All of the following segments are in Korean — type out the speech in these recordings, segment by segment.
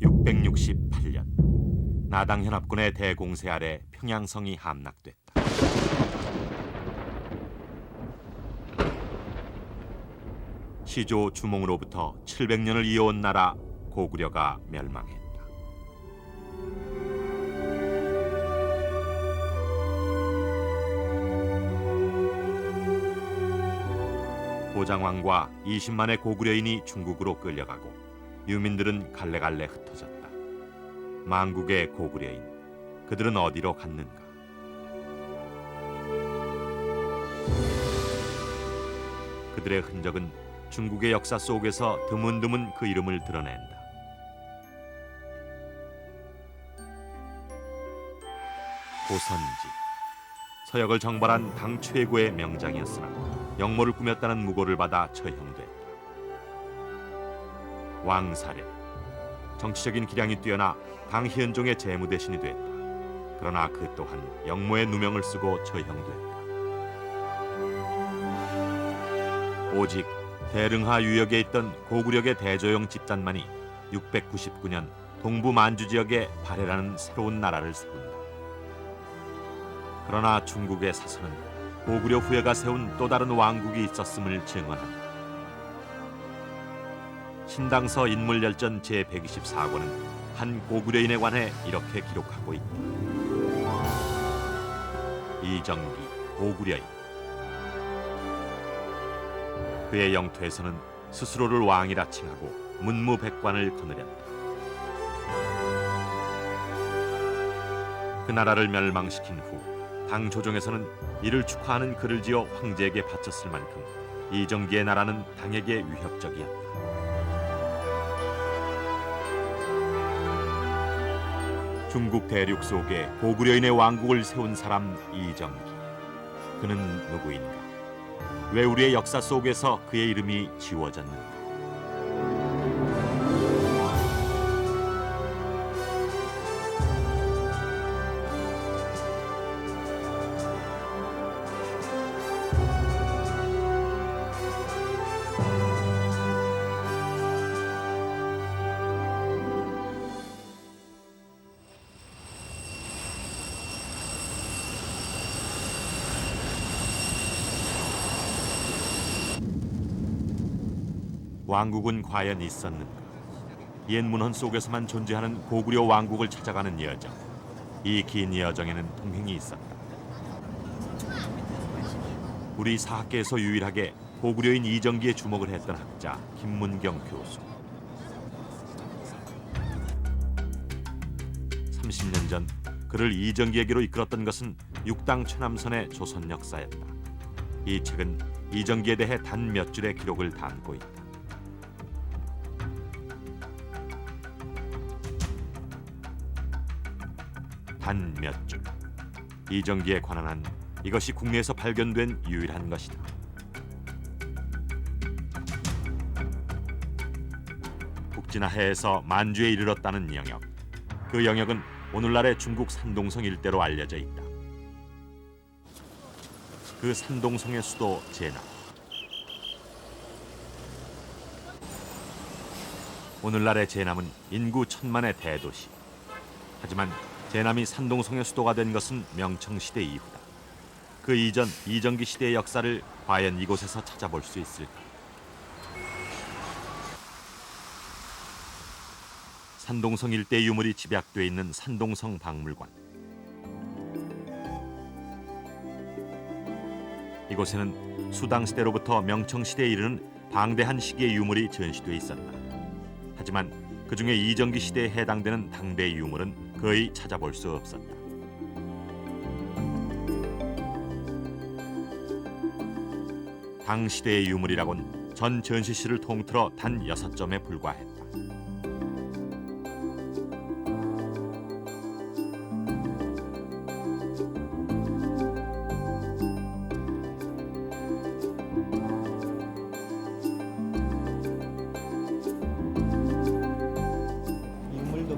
668년 나당 현합군의 대공세 아래 평양성이 함락됐다. 시조 주몽으로부터 700년을 이어온 나라 고구려가 멸망했다. 고장왕과 20만의 고구려인이 중국으로 끌려가고 유민들은 갈래갈래 흩어졌다. 만국의 고구려인, 그들은 어디로 갔는가? 그들의 흔적은 중국의 역사 속에서 드문드문 그 이름을 드러낸다. 고선지, 서역을 정벌한 당 최고의 명장이었으나 역모를 꾸몄다는 무고를 받아 처형됐다. 왕사례, 정치적인 기량이 뛰어나 당 희은종의 재무 대신이 됐다. 그러나 그 또한 역모의 누명을 쓰고 처형됐다. 오직 대릉하 유역에 있던 고구려의 대조영 집단만이 699년 동부 만주 지역에 발해라는 새로운 나라를 세운다. 그러나 중국의 사서는 고구려 후예가 세운 또 다른 왕국이 있었음을 증언한다. 신당서 인물열전 제124권은 한 고구려인에 관해 이렇게 기록하고 있다. 이정기, 고구려인. 그의 영토에서는 스스로를 왕이라 칭하고 문무백관을 거느렸다. 그 나라를 멸망시킨 후 당 조정에서는 이를 축하하는 글을 지어 황제에게 바쳤을 만큼 이정기의 나라는 당에게 위협적이었다. 중국 대륙 속에 고구려인의 왕국을 세운 사람 이정기. 그는 누구인가? 왜 우리의 역사 속에서 그의 이름이 지워졌는가? 왕국은 과연 있었는가? 옛 문헌 속에서만 존재하는 고구려 왕국을 찾아가는 여정. 이 긴 여정에는 동행이 있었다. 우리 사학계에서 유일하게 고구려인 이정기에 주목을 했던 학자 김문경 교수. 30년 전 그를 이정기에게로 이끌었던 것은 육당 최남선의 조선 역사였다. 이 책은 이정기에 대해 단 몇 줄의 기록을 담고 있다. 단 몇 줄. 이정기에 관한 한 이것이 국내에서 발견된 유일한 것이다. 북진화 해에서 만주에 이르렀다는 영역. 그 영역은 오늘날의 중국 산동성 일대로 알려져 있다. 그 산동성의 수도 제남. 오늘날의 제남은 인구 1000만의 대도시. 하지만 제남이 산동성의 수도가 된 것은 명청시대 이후다. 그 이전 이정기 시대의 역사를 과연 이곳에서 찾아볼 수 있을까? 산동성 일대 유물이 집약돼 있는 산동성 박물관. 이곳에는 수당시대로부터 명청시대에 이르는 방대한 시기의 유물이 전시돼 있었다. 하지만 그 중에 이정기 시대에 해당되는 당대 유물은 거의 찾아볼 수 없었다. 당 시대의 유물이라곤 전 전시실을 통틀어 단 6점에 불과했다.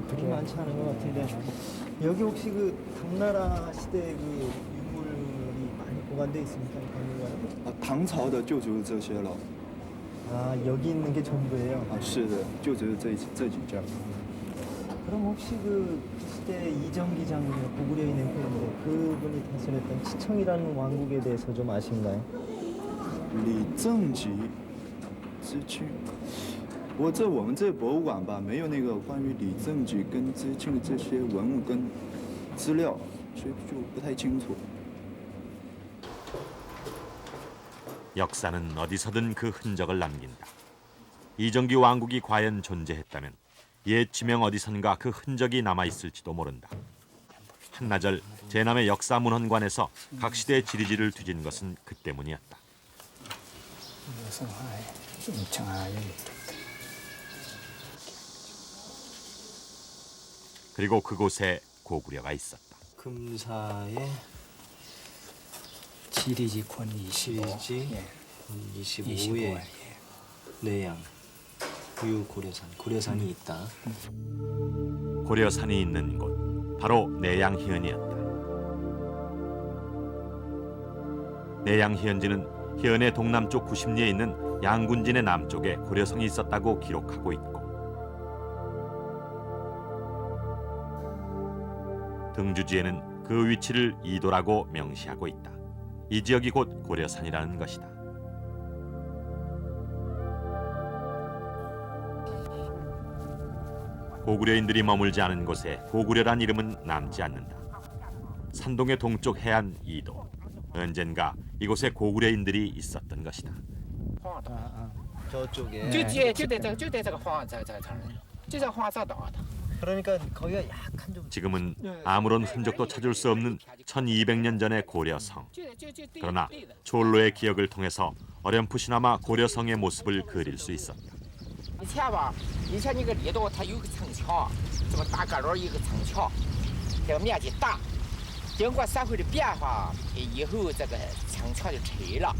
그리 많지 않은 것 같은데 여기 혹시 그 당나라 시대 그 유물이 많이 보관돼 있습니까? 이 박물관에? 唐朝的就只有这些了。 아 여기 있는 게 전부예요. 是的，就只有这几件。 그럼 혹시 그 시대 이정기 장군의 고구려에 있는 표현인데 그분이 다스렸던 치청이라는 왕국에 대해서 좀 아신가요? 李正吉知庆，我们这博物馆吧，没有那个关于李正吉跟知庆的这些文物跟资料，所以就不太清楚。 역사는 어디서든 그 흔적을 남긴다. 이정기 왕국이 과연 존재했다면 옛 지명 어디선가 그 흔적이 남아있을지도 모른다. 한나절 제남의 역사문헌관에서 각 시대의 지리지를 뒤진 것은 그 때문이었다. 그리고 그곳에 고구려가 있었다. 금사의 지리지 권 25. 지리지 예. 25에 내양 유고려산 고려산이 있다. 고려산이 있는 곳 바로 내양희연이었다. 내양희연지는 희연의 동남쪽 90리에 있는 양군진의 남쪽에 고려성이 있었다고 기록하고 있고 등주지에는 그 위치를 이도라고 명시하고 있다. 이 지역이 곧 고려산이라는 것이다. 고구려인들이 머물지 않은 곳에 고구려란 이름은 남지 않는다. 산동의 동쪽 해안 이도. 언젠가 이곳에 고구려인들이 있었던 것이다. 저쪽에. 就在这个黄就在黄沙岛的。 그러니까 거기가 약간 좀 지금은 아무런 흔적도 찾을 수 없는 1200년 전의 고려성. 그러나 촐로의 기억을 통해서 어렴풋이나마 고려성의 모습을 그릴 수 있었다. 以前吧，以前那个里头它有个城墙，这么大个儿一个城墙，这个面积大。经过社会的变化，以后这个城墙就拆了，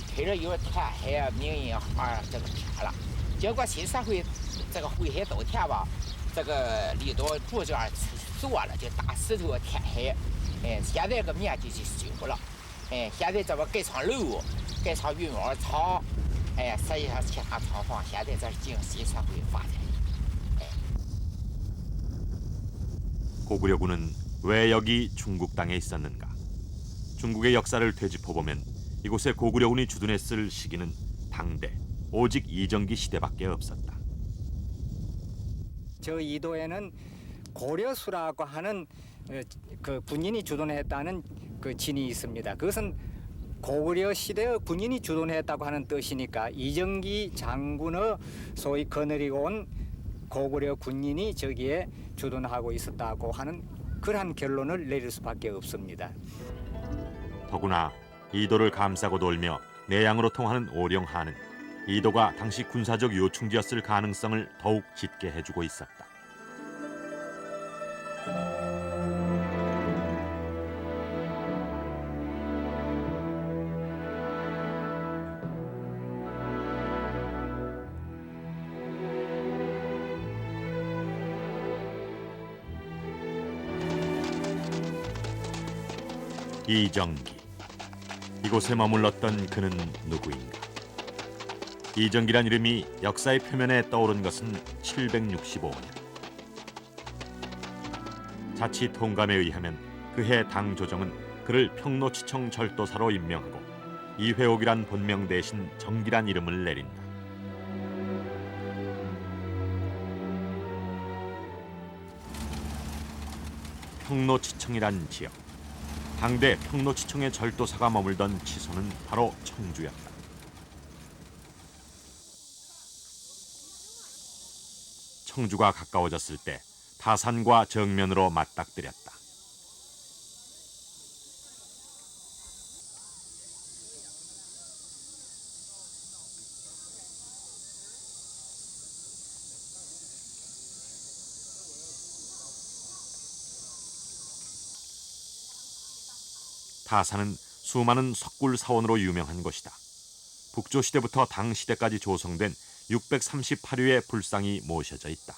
拆了以后填海、民营化这个填了。经过新社会这个回海稻田吧，这个里头逐渐做了，就大石头填海。现在个面积就小了。现在这不盖上楼，盖上羽毛场。 实际上其他厂房现在这进入新社会发展。 고구려군은 왜 여기 중국 땅에 있었는가? 중국의 역사를 되짚어보면 이곳에 고구려군이 주둔했을 시기는 당대 오직 이정기 시대밖에 없었다. 저 이도에는 고려수라고 하는 그 군인이 주둔했다는 그 진이 있습니다. 그것은 고구려 시대의 군인이 주둔했다고 하는 뜻이니까 이정기 장군의 소위 거느리고 온 고구려 군인이 저기에 주둔하고 있었다고 하는 그러한 결론을 내릴 수밖에 없습니다. 더구나 이도를 감싸고 돌며 내양으로 통하는 오령하는 이도가 당시 군사적 요충지였을 가능성을 더욱 짙게 해주고 있었다. 이정기. 이곳에 머물렀던 그는 누구인가? 이정기란 이름이 역사의 표면에 떠오른 것은 765년. 자치 통감에 의하면 그해 당 조정은 그를 평로치청 절도사로 임명하고 이회옥이란 본명 대신 정기란 이름을 내린다. 평로치청이란 지역. 당대 평로치청의 절도사가 머물던 치소는 바로 청주였다. 청주가 가까워졌을 때 타산과 정면으로 맞닥뜨렸다. 타산은 수많은 석굴 사원으로 유명한 곳이다. 북조 시대부터 당 시대까지 조성된 638유의 불상이 모셔져 있다.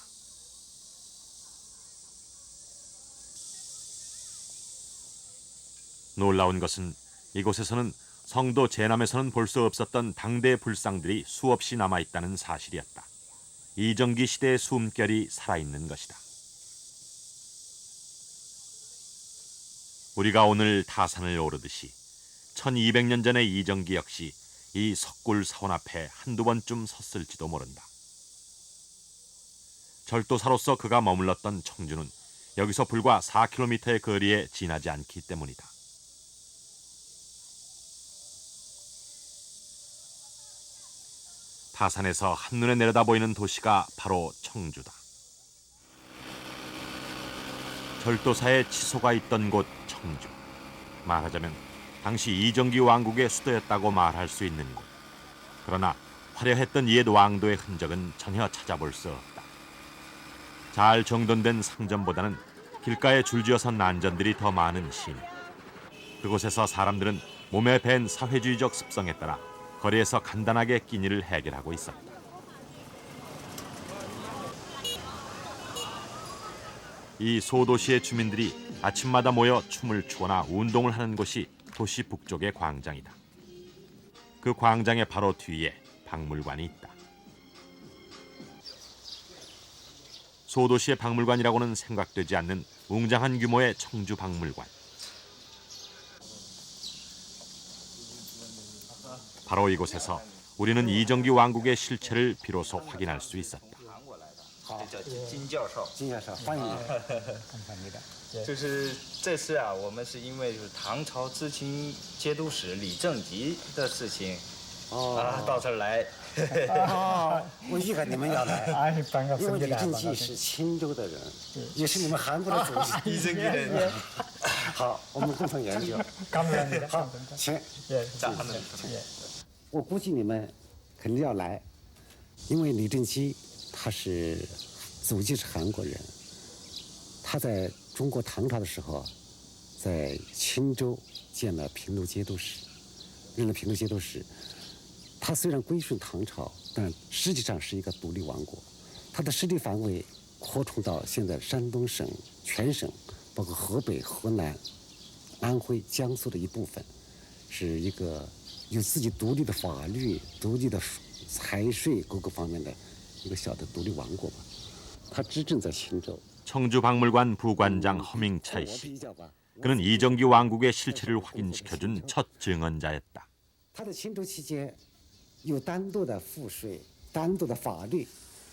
놀라운 것은 이곳에서는 성도 제남에서는 볼 수 없었던 당대 불상들이 수없이 남아있다는 사실이었다. 이정기 시대의 숨결이 살아있는 것이다. 우리가 오늘 타산을 오르듯이 1200년 전의 이정기 역시 이 석굴 사원 앞에 한두 번쯤 섰을지도 모른다. 절도사로서 그가 머물렀던 청주는 여기서 불과 4km의 거리에 지나지 않기 때문이다. 타산에서 한눈에 내려다 보이는 도시가 바로 청주다. 절도사의 치소가 있던 곳 청주. 말하자면 당시 이정기 왕국의 수도였다고 말할 수 있는 곳. 그러나 화려했던 옛 왕도의 흔적은 전혀 찾아볼 수 없다. 잘 정돈된 상점보다는 길가에 줄지어선 난전들이 더 많은 시내. 그곳에서 사람들은 몸에 밴 사회주의적 습성에 따라 거리에서 간단하게 끼니를 해결하고 있었다. 이 소도시의 주민들이 아침마다 모여 춤을 추거나 운동을 하는 곳이 도시 북쪽의 광장이다. 그 광장의 바로 뒤에 박물관이 있다. 소도시의 박물관이라고는 생각되지 않는 웅장한 규모의 청주 박물관. 바로 이곳에서 우리는 이정기 왕국의 실체를 비로소 확인할 수 있었다. 金教授，欢迎。就是这次啊，我们是因为就是唐朝知青节度使李正吉的事情，到这儿来。我预感你们要来， 아이, 因为李 반갑습니다. 正基是钦州的人，也是你们韩国的祖籍。李正吉人，好，我们共同研究。 감사합니다. 好，请。 예, 我估计你们肯定要来，因为李正基他是祖籍是韩国人，他在中国唐朝的时候，在钦州建了平卢节度使，任了平卢节度使。他虽然归顺唐朝，但实际上是一个独立王国，他的势力范围扩充到现在山东省全省，包括河北、河南、安徽、江苏的一部分，是一个有自己独立的法律、独立的财税各个方面的一个小的独立王国吧。他执政在钦州。 청주박물관 부관장 허밍차이 씨. 그는 이정기 왕국의 실체를 확인시켜준 첫 증언자였다. 他在钦州期间有单独的赋税、单独的法律，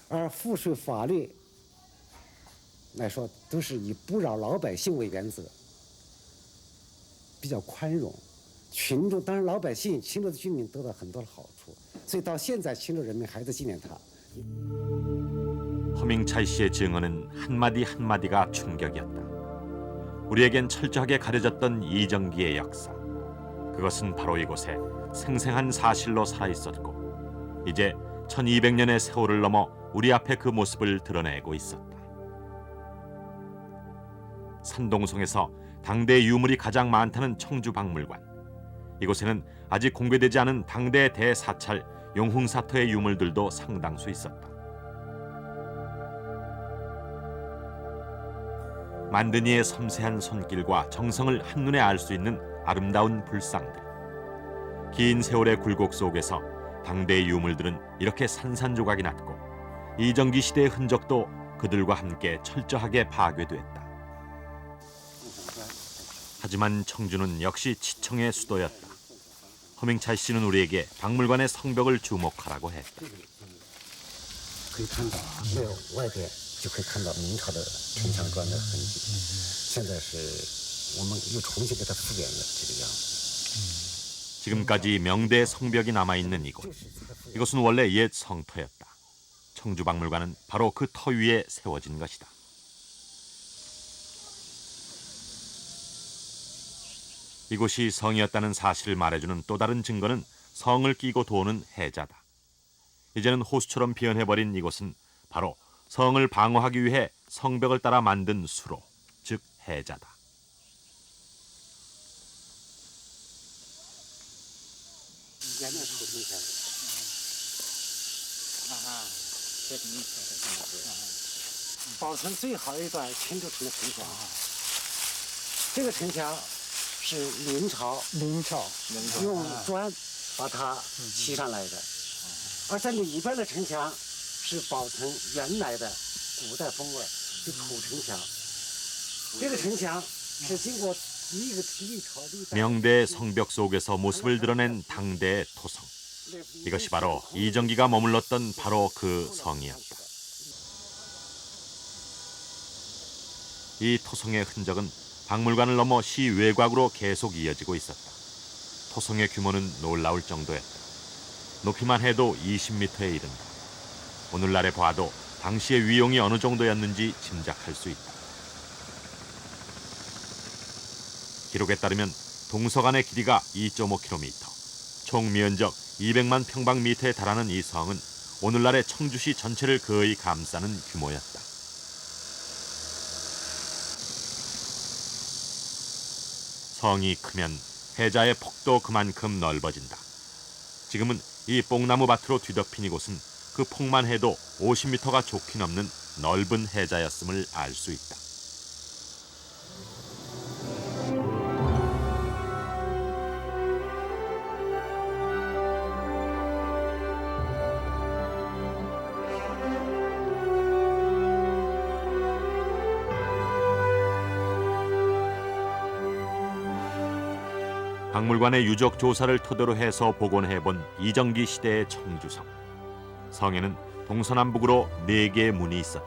而赋税法律来说都是以不扰老百姓为原则，比较宽容。群众当然老百姓钦州的居民得到很多的好处，所以到现在钦州人民还在纪念他。 허밍차이 씨의 증언은 한마디 한마디가 충격이었다. 우리에겐 철저하게 가려졌던 이정기의 역사. 그것은 바로 이곳에 생생한 사실로 살아있었고 이제 1200년의 세월을 넘어 우리 앞에 그 모습을 드러내고 있었다. 산동성에서 당대 유물이 가장 많다는 청주박물관. 이곳에는 아직 공개되지 않은 당대 대사찰 용흥사터의 유물들도 상당수 있었다. 만든 이의 섬세한 손길과 정성을 한눈에 알 수 있는 아름다운 불상들. 긴 세월의 굴곡 속에서 당대의 유물들은 이렇게 산산조각이 났고 이정기 시대의 흔적도 그들과 함께 철저하게 파괴됐다. 하지만 청주는 역시 치청의 수도였다. 허밍차이 씨는 우리에게 박물관의 성벽을 주목하라고 했다. 可以看到，在外边就可以看到明朝的城墙砖的痕迹。现在是我们又重新给它复原了这个样子。 지금까지 명대 성벽이 남아있는 이곳. 이곳은 원래 옛 성터였다. 청주박물관은 바로 그 터 위에 세워진 것이다. 이곳이 성이었다는 사실을 말해주는 또 다른 증거는 성을 끼고 도는 해자다. 이제는 호수처럼 변해버린 이곳은 바로 성을 방어하기 위해 성벽을 따라 만든 수로, 즉 해자다.保存最好一段钦州城的城墙，这个城墙是明朝用砖把它砌上来的，而在里边的城墙是保存原来的古代风味，是土城墙。这个城墙是经过 명대의 성벽 속에서 모습을 드러낸 당대의 토성. 이것이 바로 이정기가 머물렀던 바로 그 성이었다. 이 토성의 흔적은 박물관을 넘어 시 외곽으로 계속 이어지고 있었다. 토성의 규모는 놀라울 정도였다. 높이만 해도 20m에 이른다. 오늘날에 봐도 당시의 위용이 어느 정도였는지 짐작할 수 있다. 기록에 따르면 동서간의 길이가 2.5km, 총 면적 200만 평방미터에 달하는 이 성은 오늘날의 청주시 전체를 거의 감싸는 규모였다. 성이 크면 해자의 폭도 그만큼 넓어진다. 지금은 이 뽕나무 밭으로 뒤덮인 이곳은 그 폭만 해도 50m가 좋게 넘는 넓은 해자였음을 알 수 있다. 박물관의 유적 조사를 토대로 해서 복원해본 이정기 시대의 청주성. 성에는 동서남북으로 4개의 문이 있었다.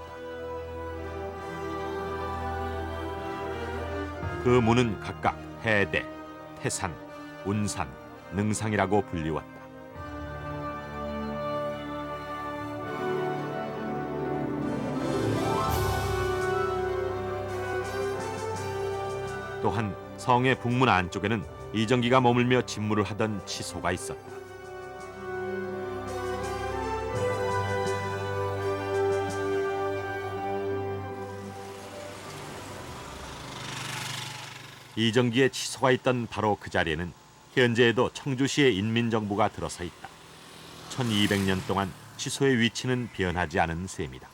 그 문은 각각 해대, 태산, 운산, 능상이라고 불리웠다. 또한 성의 북문 안쪽에는 이정기가 머물며 집무를 하던 치소가 있었다. 이정기의 치소가 있던 바로 그 자리에는 현재에도 청주시의 인민정부가 들어서 있다. 1200년 동안 치소의 위치는 변하지 않은 셈이다.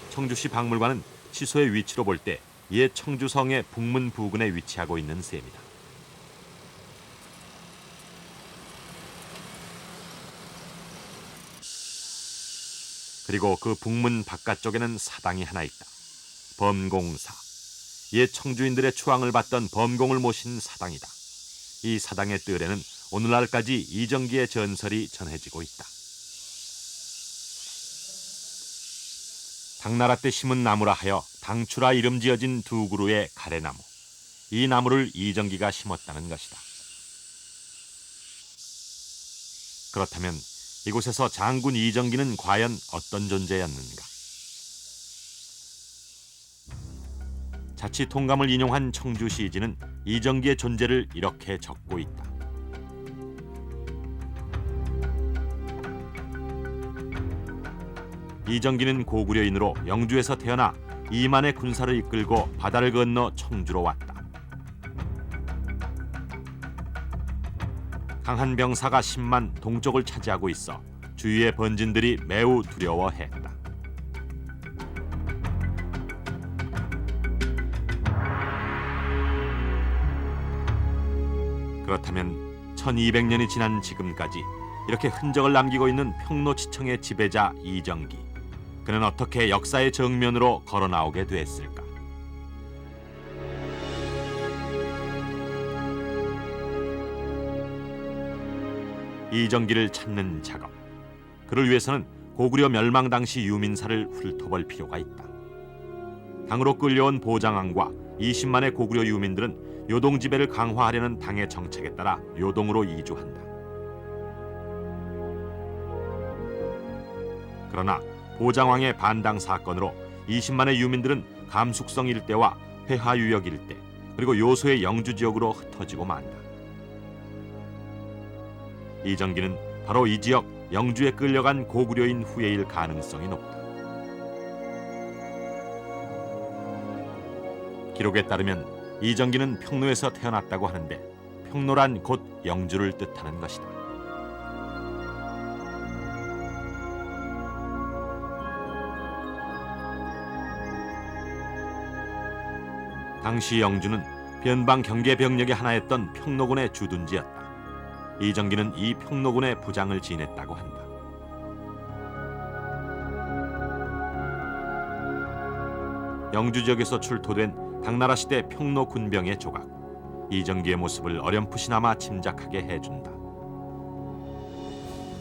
청주시 박물관은 치소의 위치로 볼 때 옛 청주성의 북문 부근에 위치하고 있는 셈이다. 그리고 그 북문 바깥쪽에는 사당이 하나 있다. 범공사. 옛 청주인들의 추앙을 받던 범공을 모신 사당이다. 이 사당의 뜰에는 오늘날까지 이정기의 전설이 전해지고 있다. 당나라 때 심은 나무라 하여 당추라 이름 지어진 2그루의 가래나무. 이 나무를 이정기가 심었다는 것이다. 그렇다면 이곳에서 장군 이정기는 과연 어떤 존재였는가? 자치 통감을 인용한 청주시지는 이정기의 존재를 이렇게 적고 있다. 이정기는 고구려인으로 영주에서 태어나 이만의 군사를 이끌고 바다를 건너 청주로 왔다. 강한 병사가 10만 동쪽을 차지하고 있어 주위의 번진들이 매우 두려워했다. 그렇다면 1200년이 지난 지금까지 이렇게 흔적을 남기고 있는 평로지청의 지배자 이정기. 그는 어떻게 역사의 정면으로 걸어 나오게 됐을까? 이정기를 찾는 작업. 그를 위해서는 고구려 멸망 당시 유민사를 훑어볼 필요가 있다. 당으로 끌려온 보장왕과 20만의 고구려 유민들은 요동 지배를 강화하려는 당의 정책에 따라 요동으로 이주한다. 그러나 보장왕의 반당 사건으로 20만의 유민들은 감숙성 일대와 회하유역 일대 그리고 요소의 영주 지역으로 흩어지고 만다. 이정기는 바로 이 지역 영주에 끌려간 고구려인 후예일 가능성이 높다. 기록에 따르면 이정기는 평로에서 태어났다고 하는데 평로란 곧 영주를 뜻하는 것이다. 당시 영주는 변방 경계 병력의 하나였던 평로군의 주둔지였다. 이정기는 이 평로군의 부장을 지냈다고 한다. 영주 지역에서 출토된 당나라 시대 평로 군병의 조각. 이정기의 모습을 어렴풋이나마 짐작하게 해준다.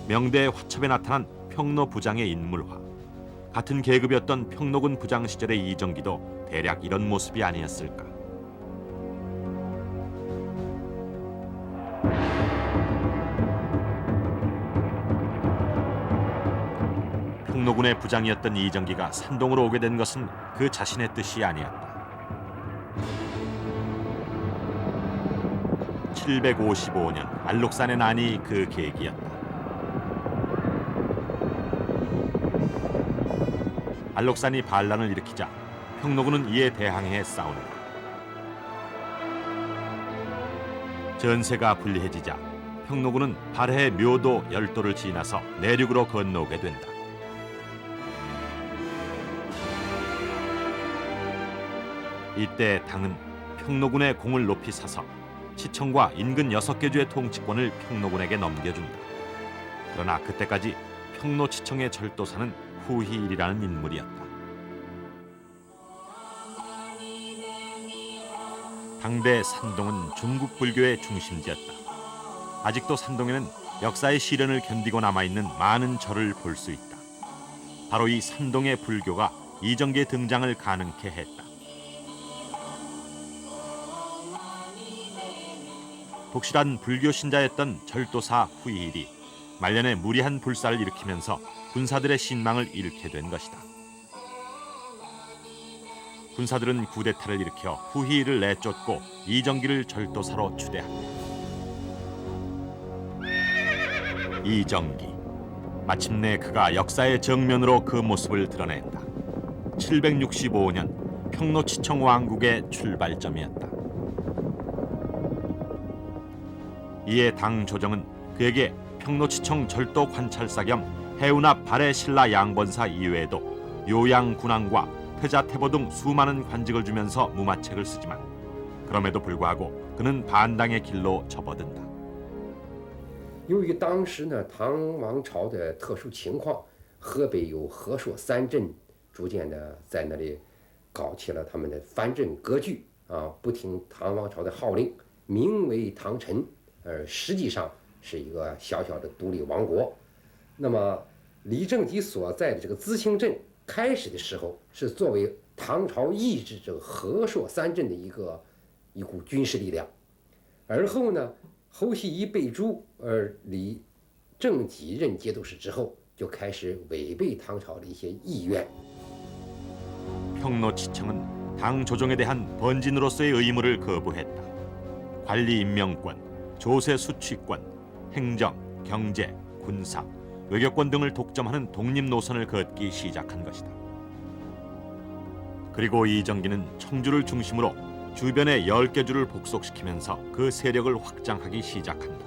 명대의 화첩에 나타난 평로 부장의 인물화. 같은 계급이었던 평로군 부장 시절의 이정기도 대략 이런 모습이 아니었을까. 평로군의 부장이었던 이정기가 산동으로 오게 된 것은 그 자신의 뜻이 아니었다. 755년 알록산의 난이 그 계기였다. 알록산이 반란을 일으키자 평로군은 이에 대항해 싸운다. 전세가 불리해지자 평로군은 발해의 묘도 열도를 지나서 내륙으로 건너오게 된다. 이때 당은 평로군의 공을 높이 사서 시청과 인근 6개 주의 통치권을 평로군에게 넘겨준다. 그러나 그때까지 평로치청의 절도사는 후희일이라는 인물이었다. 당대 산동은 중국 불교의 중심지였다. 아직도 산동에는 역사의 시련을 견디고 남아있는 많은 절을 볼 수 있다. 바로 이 산동의 불교가 이정기의 등장을 가능케 했다. 독실한 불교 신자였던 절도사 후이일이 말년에 무리한 불사를 일으키면서 군사들의 신망을 잃게 된 것이다. 군사들은 쿠데타를 일으켜 후이일을 내쫓고 이정기를 절도사로 추대한다. 이정기. 마침내 그가 역사의 정면으로 그 모습을 드러낸다. 765년 평로치청 왕국의 출발점이었다. 이에 당 조정은 그에게 평로치청 절도 관찰사 겸 해운앞 발해 신라 양번사 이외에도 요양 군왕과 태자태보 등 수많은 관직을 주면서 무마책을 쓰지만 그럼에도 불구하고 그는 반당의 길로 접어든다. 由于当时呢，唐王朝的特殊情况，河北有和硕三镇，逐渐的在那里搞起了他们的藩镇割据啊，不听唐王朝的号令，名为唐臣，实际上是一个小小的独立王国。那么李正基所在的这个资兴镇，开始的时候是作为唐朝抑制这个和硕三镇的一股军事力量，而后呢。 侯锡一被诛，而李正己任节度使之后，就开始违背唐朝的一些意愿。 평로치청은 당 조정에 대한 번진으로서의 의무를 거부했다. 관리 임명권, 조세 수취권, 행정, 경제, 군사, 외교권 등을 독점하는 독립 노선을 걷기 시작한 것이다. 그리고 이정기는 청주를 중심으로 주변의 10개 주를 복속시키면서 그 세력을 확장하기 시작한다.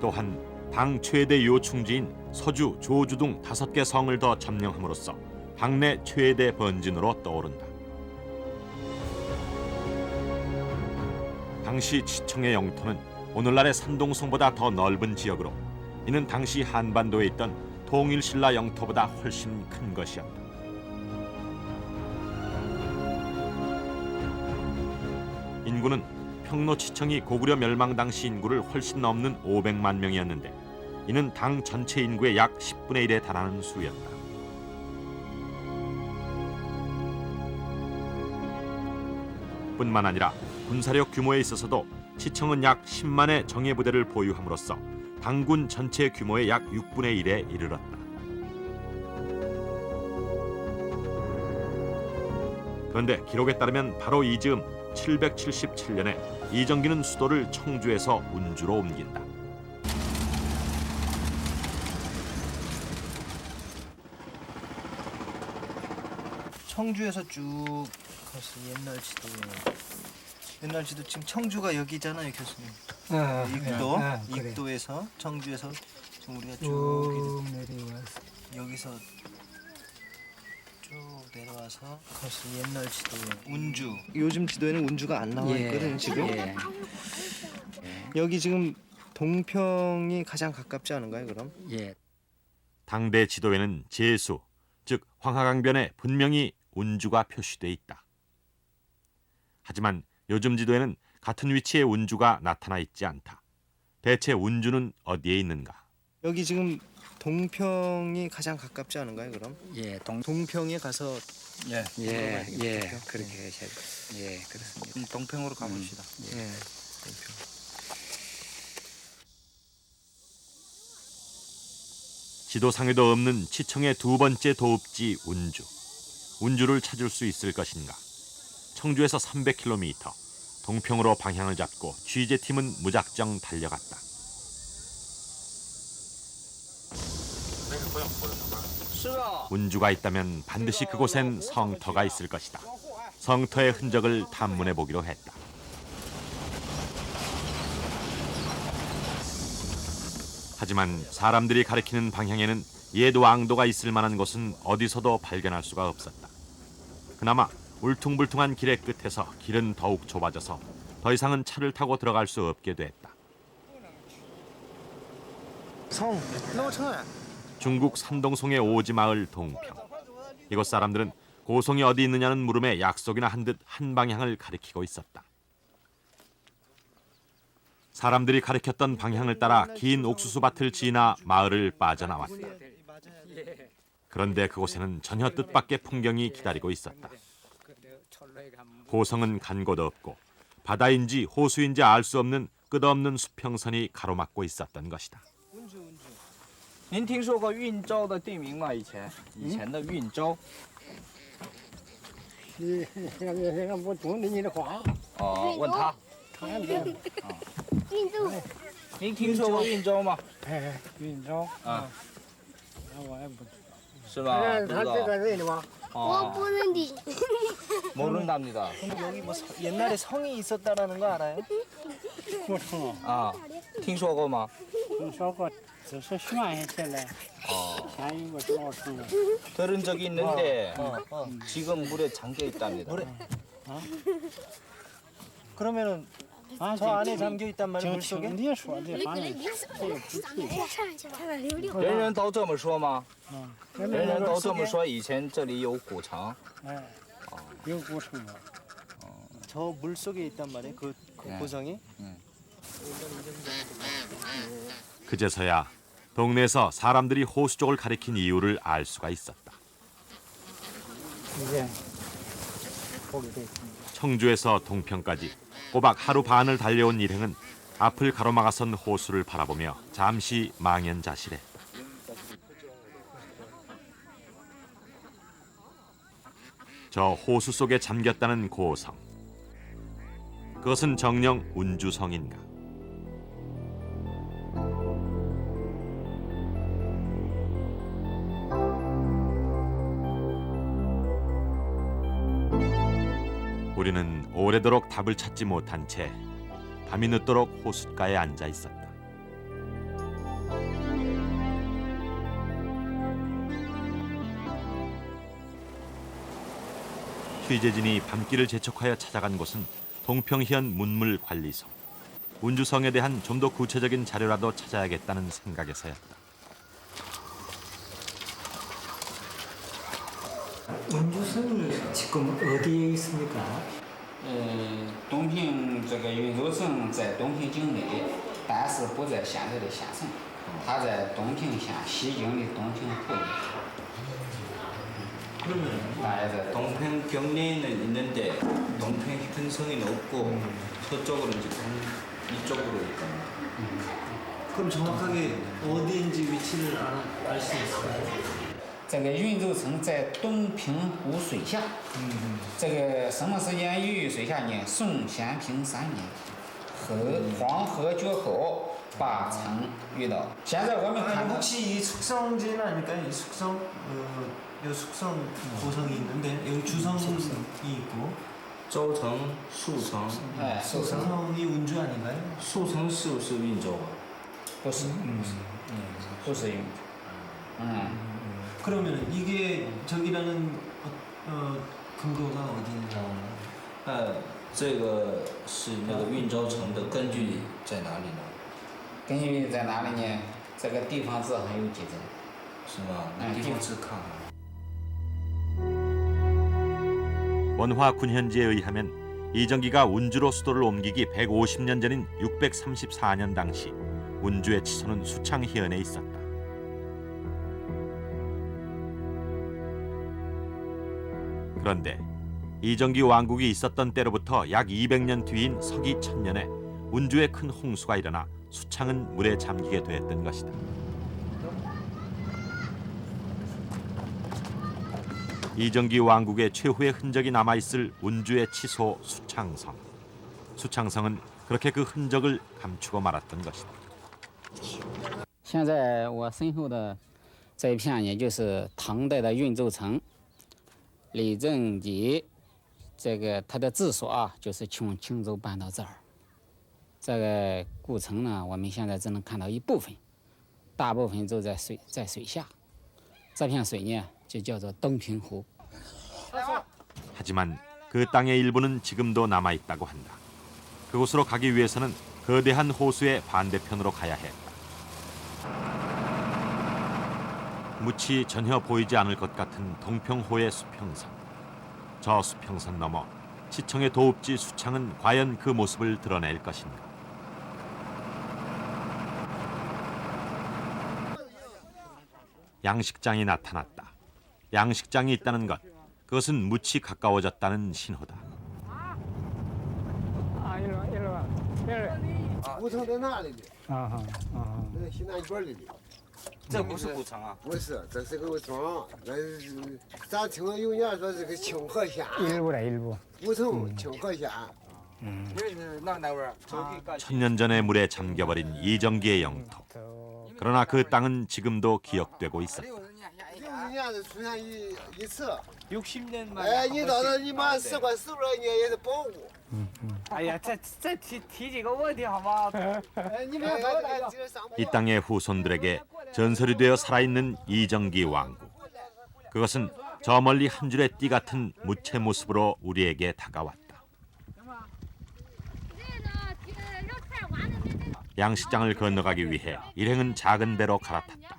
또한 당 최대 요충지인 서주, 조주 등 5개 성을 더 점령함으로써 당내 최대 번진으로 떠오른다. 당시 치청의 영토는 오늘날의 산동성보다 더 넓은 지역으로 이는 당시 한반도에 있던 통일신라 영토보다 훨씬 큰 것이었다. 인구는 평로치청이 고구려 멸망 당시 인구를 훨씬 넘는 500만 명이었는데 이는 당 전체 인구의 약 10분의 1에 달하는 수였다. 뿐만 아니라 군사력 규모에 있어서도 치청은 약 10만의 정예부대를 보유함으로써 당군 전체 규모의 약 6분의 1에 이르렀다. 그런데 기록에 따르면 바로 이 즈음 777년에 이정기는 수도를 청주에서 운주로 옮긴다. 청주에서 쭉 가서 옛날 지도 지금 청주가 여기잖아요, 교수님. 익도에서 청주에서 지금 우리가 쭉 내려와서 여기서 쭉 내려와서 가서 옛날 지도 운주. 요즘 지도에는 운주가 안 나와 있거든요, 지금. 여기 지금 동평이 가장 가깝지 않은가요, 그럼? 당대 지도에는 제수, 즉 황하강변에 분명히 운주가 표시돼 있다. 하지만 요즘 지도에는 같은 위치의 운주가 나타나 있지 않다. 대체 운주는 어디에 있는가? 여기 지금 동평이 가장 가깝지 않은가요? 그럼 예, 동평에 가서 예, 동평. 그렇게 해야 예, 그렇습니다. 동평으로 가봅시다. 예. 지도상에도 없는 치청의 두 번째 도읍지 운주. 운주를 찾을 수 있을 것인가? 청주에서 300km, 동평으로 방향을 잡고 취재팀은 무작정 달려갔다. 운주가 있다면 반드시 그곳엔 성터가 있을 것이다. 성터의 흔적을 탐문해 보기로 했다. 하지만 사람들이 가리키는 방향에는 옛 왕도가 있을 만한 곳은 어디서도 발견할 수가 없었다. 그나마 울퉁불퉁한 길의 끝에서 길은 더욱 좁아져서 더 이상은 차를 타고 들어갈 수 없게 됐다. 중국 산동송의 오지마을 동평. 이곳 사람들은 고성이 어디 있느냐는 물음에 약속이나 한 듯 한 방향을 가리키고 있었다. 사람들이 가리켰던 방향을 따라 긴 옥수수밭을 지나 마을을 빠져나왔다. 그런데 그곳에는 전혀 뜻밖의 풍경이 기다리고 있었다. 고성은 간 곳 없고 바다인지 호수인지 알 수 없는 끝없는 수평선이 가로막고 있었던 것이다. 您听说过运州的地名吗？以前的运州。我懂你的话。哦，问他。运州。您听说过运州吗？哎，运州啊，我也不知道。是吧？他这个人的吗？我不认得。 모른답니다. 여기 뭐 옛날에 성이 있었다라는 거 알아요? 不成，啊，听说过吗？听说过，只是宣下去了。前有个老城。 들은 적이 있는데 지금 물에 잠겨 있답니다. 물에? 그러면은 저 안에 잠겨 있단 말이에요, 물 속에? 你说的，反正这也不对。人人都这么说吗？人人都这么 물 说，以前这里有古城。 哎，有古城的。 저 물 속에 있단 말이에요, 그 고성이? 그제서야 동네에서 사람들이 호수 쪽을 가리킨 이유를 알 수가 있었다. 예. 거기 돼 있습니다. 청주에서 동평까지 꼬박 하루 반을 달려온 일행은 앞을 가로막아선 호수를 바라보며 잠시 망연자실했다. 저 호수 속에 잠겼다는 고성. 그것은 정녕 운주성인가? 우리는 오래도록 답을 찾지 못한 채 밤이 늦도록 호숫가에 앉아 있었다. 취재진이 밤길을 재촉하여 찾아간 곳은 동평현 문물관리소. 운주성에 대한 좀 더 구체적인 자료라도 찾아야겠다는 생각에서였다. 운주성이 지금 어디에 있습니까? 东平这个运州城在东平境内，但是不在现在的县城，它在东平县西境的东平湖。 그러면 동평 경내에는 있는데 동평 현성에는 없고 서쪽으로 이제 이쪽으로 있답니다. 그럼 정확하게 어디인지 위치를 알 수 있어요? 这个运州城在东平湖水下。这个什么时间孕育水下呢？宋咸平3年，黄河决口把城遇到。现在我们看到 혹시 이 숙성지는 아닐까요? 이 숙성, 요 숙성 고성이 있는데 여기 주성이 있고 州城、宿城， 哎，是不是？ 숙성이 운주 아닌가요? 宿城是不是运州啊？不是，不是运州。 그러면 이게 저기라는 근거가 어디 나오나요? 这个是那个运州城的根据在哪里呢？根据在哪里呢？这个地方志很有记载。是吗？地方志看看。 원화 군현지에 의하면 이정기가 운주로 수도를 옮기기 150년 전인 634년 당시 운주의 치소는 수창희연에 있었다. 그런데 이정기 왕국이 있었던 때로부터 약 200년 뒤인 서기 1000년에 운주에 큰 홍수가 일어나 수창은 물에 잠기게 되었던 것이다. 이정기 왕국의 최후의 흔적이 남아있을 운주의 치소 수창성. 수창성은 그렇게 그 흔적을 감추고 말았던 것이다. 现在我身后的这一片，也就是唐代的运州城，李正吉，这个他的治所啊，就是从青州搬到这儿。这个故城呢，我们现在只能看到一部分，大部分都在水下。这片水呢，就叫做东平湖。 하지만 그 땅의 일부는 지금도 남아있다고 한다. 그곳으로 가기 위해서는 거대한 호수의 반대편으로 가야 했다. 무치 전혀 보이지 않을 것 같은 동평호의 수평선. 저 수평선 너머 시청의 도읍지 수창은 과연 그 모습을 드러낼 것인가. 양식장이 나타났다. 양식장이 있다는 것, 그것은 무치 가까워졌다는 신호다. 古城在那里的，啊西南角里的。这不是古城啊？不是，这是个庄，咱听有人说是个清河县。 일부다 일부. 古城清河县。 천년 전의 물에 잠겨버린 이정기의 영토. 그러나 그 땅은 지금도 기억되고 있었다. 60年的出现一次。 60년 哎， 만에 你到那你妈10块10块年也得保护。哎呀，再提几个问题好吗？你们到那这个上。 이 땅의 후손들에게 전설이 되어 살아있는 이정기 왕국. 그것은 저 멀리 한 줄의 띠 같은 무채 모습으로 우리에게 다가왔다. 양식장을 건너가기 위해 일행은 작은 배로 갈아탔다.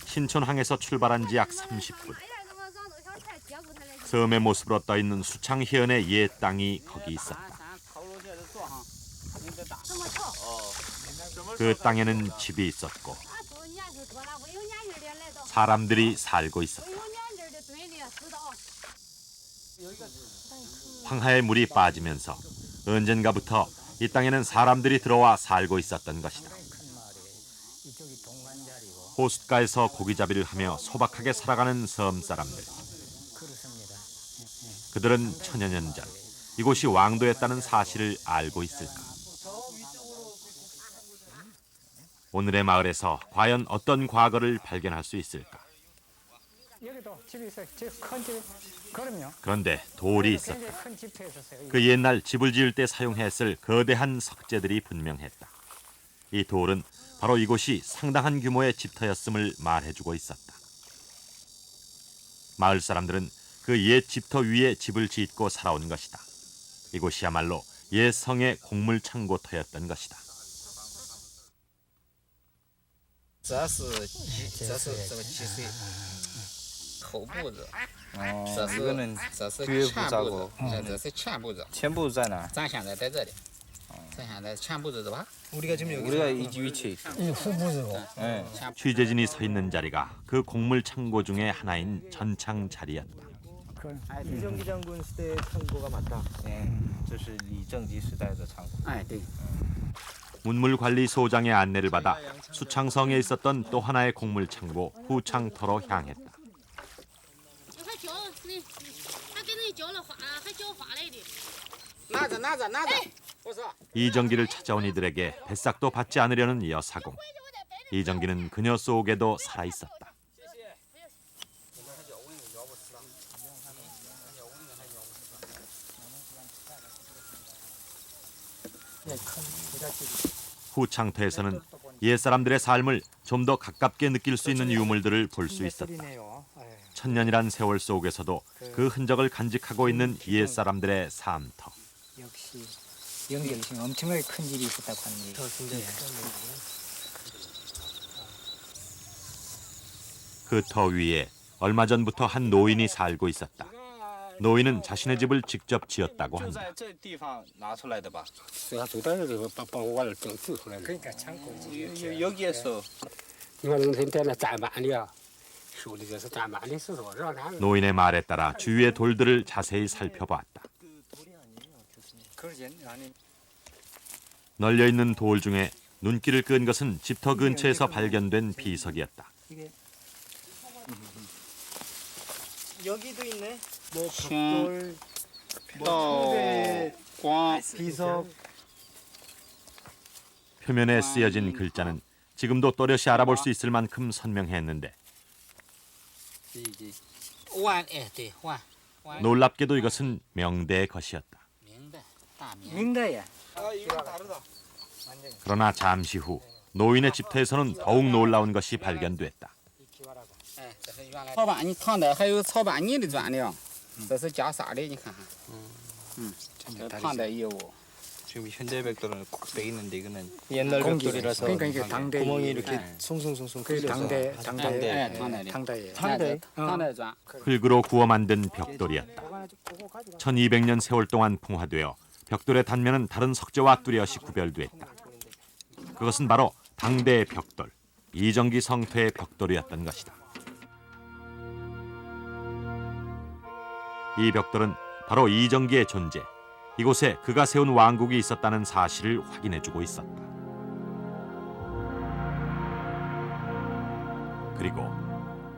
신촌항에서 출발한 지 약 30분. 섬의 모습으로 떠있는 수창희연의 옛 땅이 거기 있었다. 그 땅에는 집이 있었고 사람들이 살고 있었다. 황하의 물이 빠지면서 언젠가부터 이 땅에는 사람들이 들어와 살고 있었던 것이다. 호숫가에서 고기잡이를 하며 소박하게 살아가는 섬 사람들. 그들은 천여 년 전 이곳이 왕도였다는 사실을 알고 있을까? 오늘의 마을에서 과연 어떤 과거를 발견할 수 있을까? 여기도 집이 있어요. 큰 집. 그럼요. 그런데 돌이 있었다. 굉장히 큰 집터 있었어요. 그 옛날 집을 지을 때 사용했을 거대한 석재들이 분명했다. 이 돌은 바로 이곳이 상당한 규모의 집터였음을 말해주고 있었다. 마을 사람들은 그 옛 집터 위에 집을 짓고 살아온 것이다. 이곳이야말로 옛 성의 곡물 창고터였던 것이다. 这是这个脊髓头部子，这是前部子，这是前部子。前部在哪？咱现在在这里，咱现在前部子是吧？ 우리가 지금 여기 우리가 이 위치에 있어. 이 후보죠. 네. 취재진이 서 있는 자리가 그 곡물 창고 중에 하나인 전창 자리였다. 이정기 장군 시대 창고가 맞다. 这是李正吉时代的仓库。 哎，对。 문물관리소장의 안내를 받아 수창성에 있었던 또 하나의 곡물 창고 후창터로 향했다. 이정기를 찾아온 이들에게 배싹도 받지 않으려는 여사공. 이정기는 그녀 속에도 살아있었다. 후창터에서는 옛사람들의 삶을 좀 더 가깝게 느낄 수 있는 유물들을 볼 수 있었다. 천년이란 세월 속에서도 그 흔적을 간직하고 있는 옛사람들의 삶터. 역시 연결이 지금 엄청나게 큰 집이 있었다고 하는 얘기. 굉장히 그 터 위에 얼마 전부터 한 노인이 살고 있었다. 노인은 자신의 집을 직접 지었다고 就 한다. 在这地方拿出来的吧？ 그러니까 창고 여기에서 노인의 말에 따라 주위의 돌들을 자세히 살펴보았다. 널려있는 돌 중에 눈길을 끈 것은 집터 근처에서 발견된 비석이었다. 여기도 있네. 뭐 벽돌, 비석. 표면에 쓰여진 글자는 지금도 또렷이 알아볼 수 있을 만큼 선명했는데 놀랍게도 이것은 명대의 것이었다. 민다야. 그러나 잠시 후 노인의 집터에서는 더욱 놀라운 것이 발견됐다. 草板泥烫的，还有草板泥的砖料，这是加沙的，你看看，这烫的衣服。 지금 현대 벽돌은 꼭 돼 있는데 이거는 옛날 공기. 벽돌이라서 그러니까 이게 당대 구멍이 이렇게 송송송송 그 당대 당대. 당대. 탄대砖. 흙으로 구워 만든 벽돌이었다. 1200년 세월 동안 풍화되어 벽돌의 단면은 다른 석재와 뚜렷이 구별됐다. 그것은 바로 당대의 벽돌, 이정기 성터의 벽돌이었던 것이다. 이 벽돌은 바로 이정기의 존재, 이곳에 그가 세운 왕국이 있었다는 사실을 확인해주고 있었다. 그리고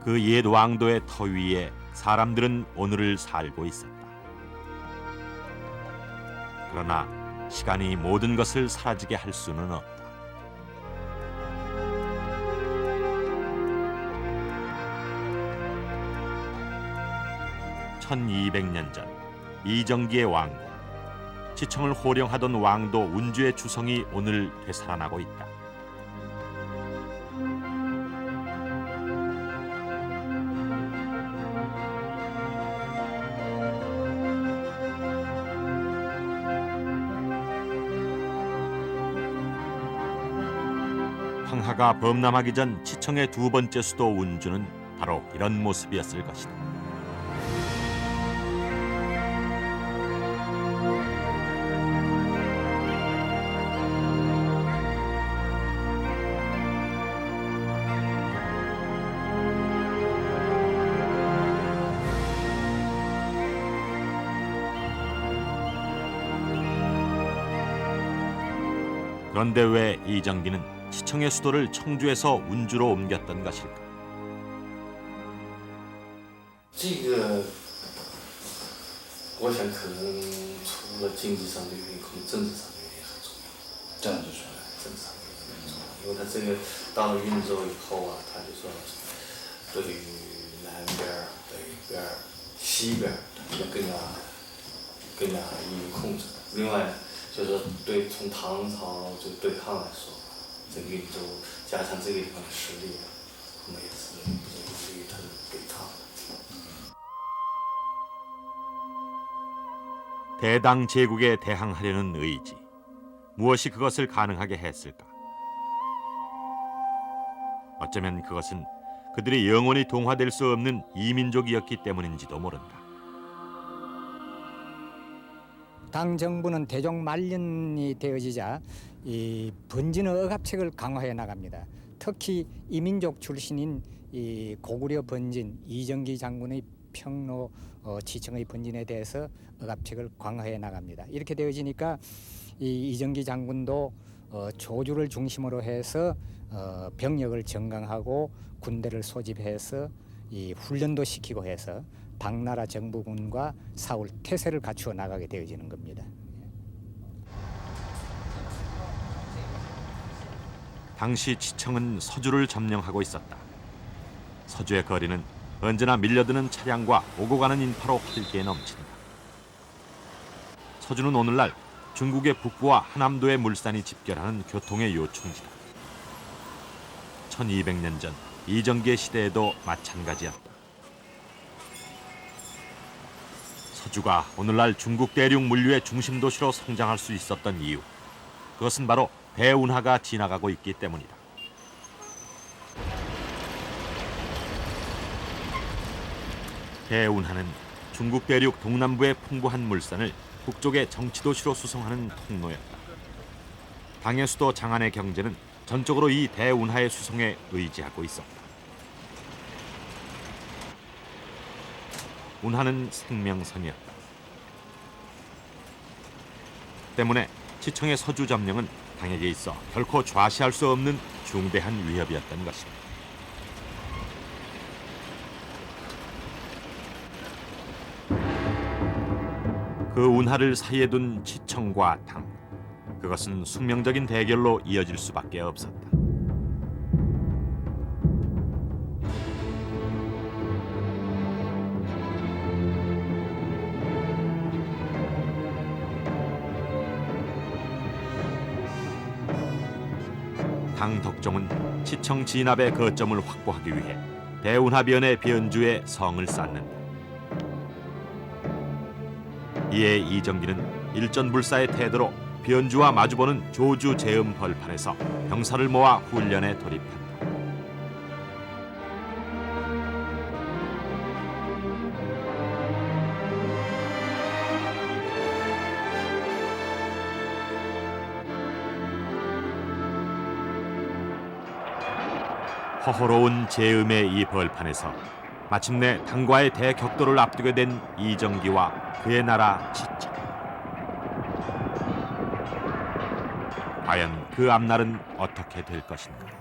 그 옛 왕도의 터 위에 사람들은 오늘을 살고 있었다. 그러나 시간이 모든 것을 사라지게 할 수는 없다. (1200년) 전 이정기의 왕국, 지청을 호령하던 왕도 운주의 주성이 오늘 되살아나고 있다. 황하가 범람하기 전 지청의 두 번째 수도 운주는 바로 이런 모습이었을 것이다. 그런데 왜 이정기는 지청의 수도를 청주에서 운주로 옮겼던 것일까? 这个，我想可能除了经济上的原因，可能政治上的原因很重要。政治上的原因很重要，因为他这个到了运州以后啊，他就说对于南边儿、北边儿、西边儿，他就更加易于控制。另外呢，就是说对从唐朝这个对抗来说，这个运州加上这个地方的实力啊，可能也是有利于他的对抗。 대당 제국에 대항하려는 의지, 무엇이 그것을 가능하게 했을까? 어쩌면 그것은 그들이 영원히 동화될 수 없는 이민족이었기 때문인지도 모른다. 당 정부는 대종 말년이 되어지자 이 번진의 억압책을 강화해 나갑니다. 특히 이민족 출신인 이 고구려 번진 이정기 장군의 평로 지청의 번진에 대해서 억압책을 강화해 나갑니다. 이렇게 되어지니까 이 이정기 장군도 조주를 중심으로 해서 병력을 정강하고 군대를 소집해서 이 훈련도 시키고 해서 당나라 정부군과 싸울 태세를 갖추어 나가게 되어지는 겁니다. 당시 지청은 서주를 점령하고 있었다. 서주의 거리는 언제나 밀려드는 차량과 오고 가는 인파로 활기에 넘친다. 서주는 오늘날 중국의 북부와 하남도의 물산이 집결하는 교통의 요충지다. 1200년 전 이정기의 시대에도 마찬가지였다. 서주가 오늘날 중국 대륙 물류의 중심 도시로 성장할 수 있었던 이유, 그것은 바로 대운하가 지나가고 있기 때문이다. 대운하는 중국 대륙 동남부의 풍부한 물산을 북쪽의 정치도시로 수송하는 통로였다. 당의 수도 장안의 경제는 전적으로 이 대운하의 수송에 의지하고 있었다. 운하는 생명선이었다. 때문에 치청의 서주 점령은 당에게 있어 결코 좌시할 수 없는 중대한 위협이었던 것입니다. 그 운하를 사이에 둔 치청과 당, 그것은 숙명적인 대결로 이어질 수밖에 없었다. 당 덕종은 치청 진압의 거점을 확보하기 위해 대운하변의 변주에 성을 쌓는다. 이에 이정기는 일전불사의 태도로 변주와 마주보는 조주 제음 벌판에서 병사를 모아 훈련에 돌입한다. 허허로운 제음의 이 벌판에서 마침내 당과의 대격돌을 앞두게 된 이정기와 그의 나라 치청. 과연 그 앞날은 어떻게 될 것인가?